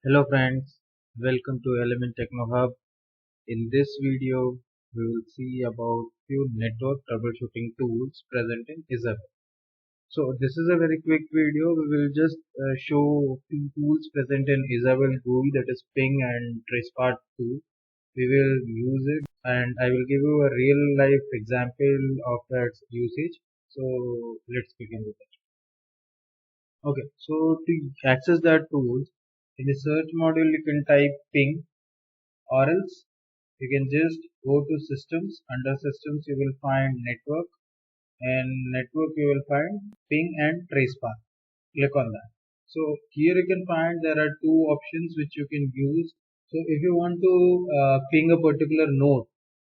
Hello friends, welcome to LMN Technohub. In this video, we will see about few network troubleshooting tools present in Issabel. So this is a very quick video. We will just show few tools present in Issabel GUI, that is ping and tracepart tool. We will use it and I will give you a real life example of its usage. So let's begin with it. Okay, so to access that tool, in the search module you can type ping, or else you can just go to systems. Under systems you will find network, and network you will find ping and tracepath. Click on that. So here you can find there are two options which you can use. So if you want to ping a particular node,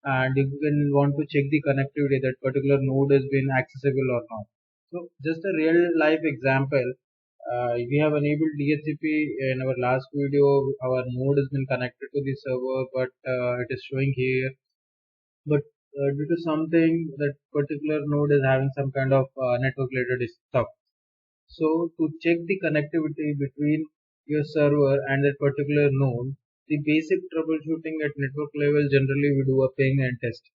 and you can want to check the connectivity, that particular node has been accessible or not. So just a real life example, we have enabled DHCP in our last video. Our node has been connected to the server, but it is showing here. But due to something, that particular node is having some kind of network related stuff. So to check the connectivity between your server and that particular node, the basic troubleshooting at network level, generally we do a ping and test.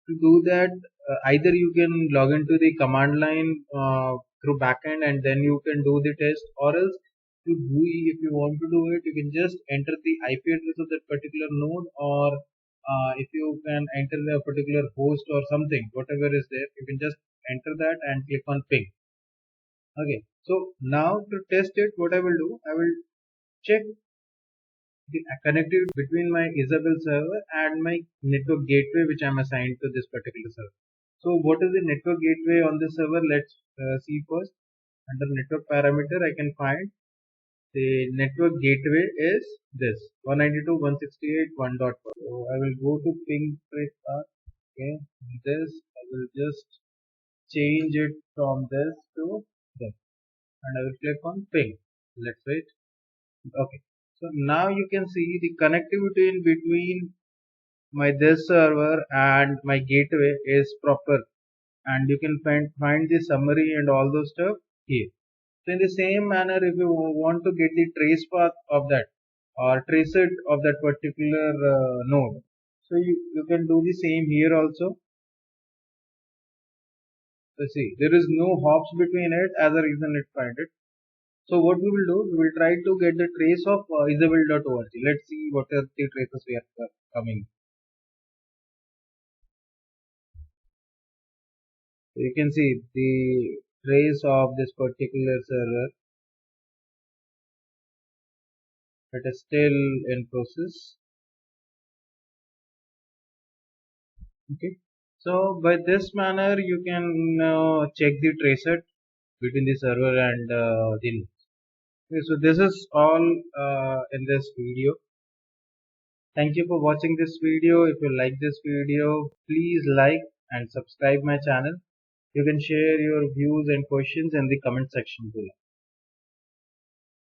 To do that, either you can log into the command line through backend and then you can do the test, or else to GUI, if you want to do it, you can just enter the IP address of that particular node, or if you can enter the particular host or something, whatever is there, you can just enter that and click on ping. Okay, so now to test it, what I will do, I will check the connectivity between my Issabel server and my network gateway which I am assigned to this particular server. So what is the network gateway on this server? Let's see first. Under network parameter, I can find the network gateway is this 192.168.1.1. So I will go to ping tracepath. Okay, this I will just change it from this to this, and I will click on ping. Let's wait. Okay, so now you can see the connectivity in between my this server and my gateway is proper, and you can find the summary and all those stuff here. So in the same manner, if you want to get the trace path of that or trace it of that particular node, so you can do the same here also. So see, there is no hops between it, as a reason it find it. So what we will do, we will try to get the trace of Issabel.org. Let's see what are the traces we are coming. So you can see the trace of this particular server. It is still in process. Okay. So by this manner, you can check the tracer between the server and the node. Okay, so this is all in this video. Thank you for watching this video. If you like this video, please like and subscribe my channel. You can share your views and questions in the comment section below.